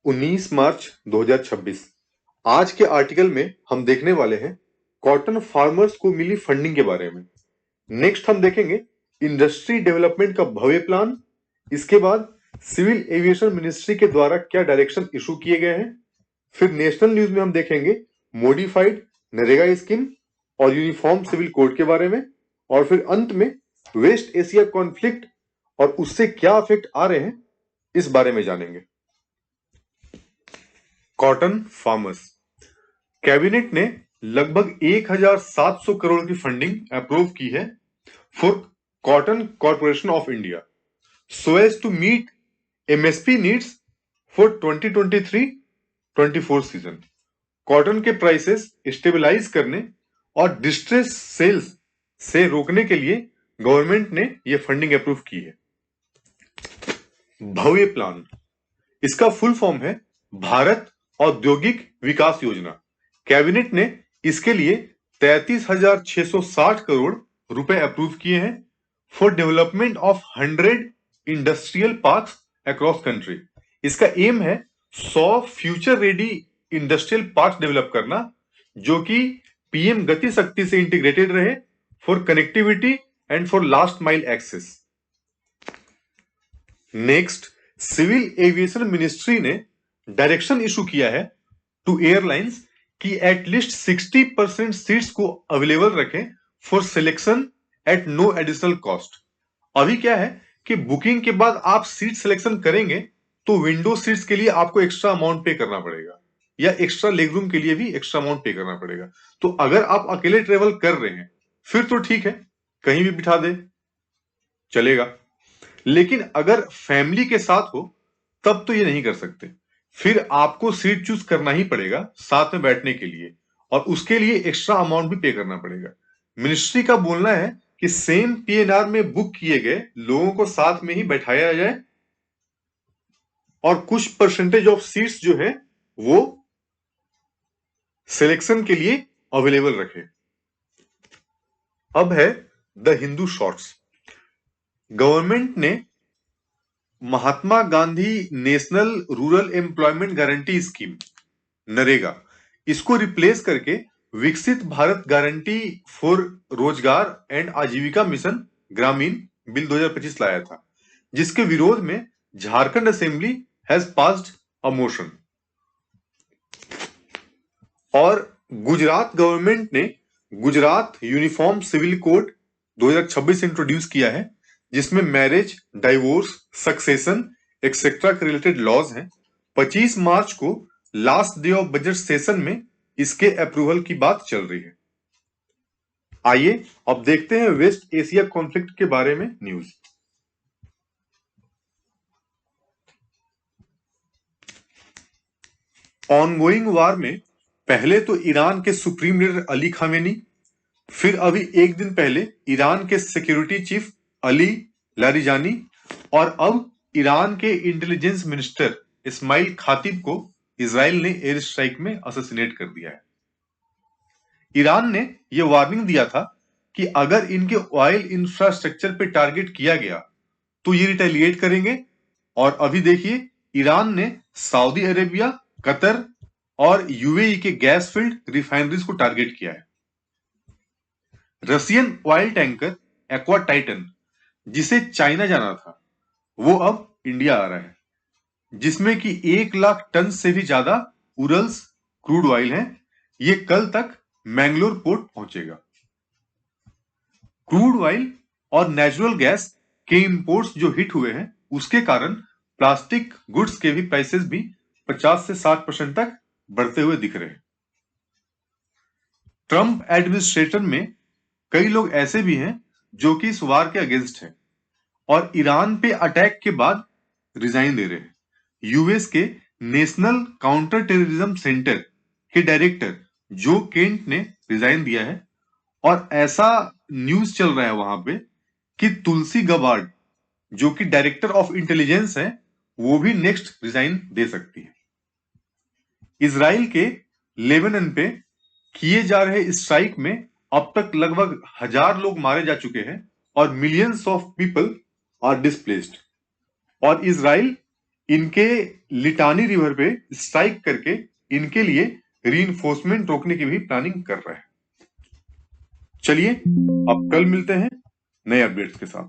19 मार्च 2026। आज के आर्टिकल में हम देखने वाले हैं कॉटन फार्मर्स को मिली फंडिंग के बारे में। नेक्स्ट हम देखेंगे इंडस्ट्री डेवलपमेंट का भव्य प्लान। इसके बाद सिविल एविएशन मिनिस्ट्री के द्वारा क्या डायरेक्शन इशू किए गए हैं। फिर नेशनल न्यूज में हम देखेंगे मॉडिफाइड नरेगा स्कीम और यूनिफॉर्म सिविल कोड के बारे में। और फिर अंत में वेस्ट एशिया कॉन्फ्लिक्ट और उससे क्या इफेक्ट आ रहे हैं इस बारे में जानेंगे। कॉटन फार्मर्स, कैबिनेट ने लगभग 1700 करोड़ की फंडिंग अप्रूव की है for Cotton Corporation of India so as to meet MSP needs for 2023-24 season. Cotton के प्राइसेस स्टेबलाइज करने और डिस्ट्रेस सेल्स से रोकने के लिए गवर्नमेंट ने यह फंडिंग अप्रूव की है। भव्य प्लान, इसका फुल फॉर्म है भारत औद्योगिक विकास योजना। कैबिनेट ने इसके लिए 33,660 करोड़ रुपए अप्रूव किए हैं for development of 100 industrial parks across country. इसका एम है 100 future ready industrial parks develop करना जो कि पीएम गति शक्ति से इंटीग्रेटेड रहे for connectivity and for last mile access. Next, civil aviation ministry ने डायरेक्शन इशू किया है टू एयरलाइंस कि एटलीस्ट 60% सीट्स को अवेलेबल रखें for selection at no additional cost. अभी क्या है कि बुकिंग के बाद आप सीट सिलेक्शन करेंगे तो विंडो सीट्स के लिए आपको एक्स्ट्रा अमाउंट पे करना पड़ेगा या एक्स्ट्रा लेग रूम के लिए भी एक्स्ट्रा अमाउंट पे करना पड़ेगा। तो अगर आप अकेले ट्रेवल कर रहे हैं फिर तो ठीक है, कहीं भी बिठा दे चलेगा। लेकिन अगर फैमिली के साथ हो तब तो ये नहीं कर सकते, फिर आपको सीट चूज करना ही पड़ेगा साथ में बैठने के लिए और उसके लिए एक्स्ट्रा अमाउंट भी पे करना पड़ेगा। मिनिस्ट्री का बोलना है कि सेम पीएनआर में बुक किए गए लोगों को साथ में ही बैठाया जाए और कुछ परसेंटेज ऑफ सीट्स जो है वो सिलेक्शन के लिए अवेलेबल रखे। अब है द हिंदू शॉर्ट्स। गवर्नमेंट ने Mahatma Gandhi national rural employment guarantee scheme NREGA इसको रिप्लेस करके Viksit Bharat guarantee for Rozgar and Ajeevika mission Gramin bill 2025 लाया था, जिसके विरोध में Jharkhand assembly has passed a motion. और गुजरात गवर्नमेंट ने Gujarat uniform civil code 2026 introduce किया है जिसमें मैरिज, डाइवोर्स, सक्सेशन एक्सेट्रा के रिलेटेड लॉज हैं। 25 मार्च को last day of budget session में इसके अप्रूवल की बात चल रही है। आइए अब देखते हैं वेस्ट एशिया कॉन्फ्लिक्ट के बारे में न्यूज। ऑनगोइंग वार में पहले तो ईरान के सुप्रीम लीडर अली खामेनी, फिर अभी एक दिन पहले ईरान के सिक्योरिटी चीफ अली लारिजानी और अब ईरान के इंटेलिजेंस मिनिस्टर इस्माइल खातिब को इजराइल ने एयर स्ट्राइक में असैसिनेट कर दिया है। ईरान ने यह वार्निंग दिया था कि अगर इनके ऑयल इंफ्रास्ट्रक्चर पे टारगेट किया गया तो ये रिटेलिएट करेंगे। और अभी देखिए ईरान ने सऊदी अरेबिया, कतर और यूएई के गैस फील्ड रिफाइनरीज को टारगेट किया है। Russian oil tanker aqua Titan जिसे चाइना जाना था वो अब इंडिया आ रहा है, जिसमें कि 1 लाख टन से भी ज्यादा उरल्स क्रूड ऑयल है। ये कल तक मैंगलोर पोर्ट पहुंचेगा। क्रूड ऑयल और नेचुरल गैस के इंपोर्ट्स जो हिट हुए हैं उसके कारण प्लास्टिक गुड्स के भी प्राइसेस भी 50 से 60% तक बढ़ते हुए दिख रहे हैं। ट्रंप एडमिनिस्ट्रेशन में कई लोग ऐसे भी हैं जो कि इस वार के अगेंस्ट हैं और ईरान पे अटैक के बाद रिजाइन दे रहे हैं। यूएस के नेशनल काउंटर टेररिज्म सेंटर के डायरेक्टर जो केंट ने रिजाइन दिया है और ऐसा न्यूज चल रहा है वहां पे कि तुलसी गबार्ड जो कि डायरेक्टर ऑफ इंटेलिजेंस है वो भी नेक्स्ट रिजाइन दे सकती है। इजराइल के लेबनान पे किए जा रहे स्ट्राइक में अब तक लगभग 1000 लोग मारे जा चुके हैं और millions of people are displaced. और इजराइल इनके लिटानी रिवर पे स्ट्राइक करके इनके लिए रीइंफोर्समेंट रोकने की भी प्लानिंग कर रहे हैं। चलिए अब कल मिलते हैं नए अपडेट्स के साथ।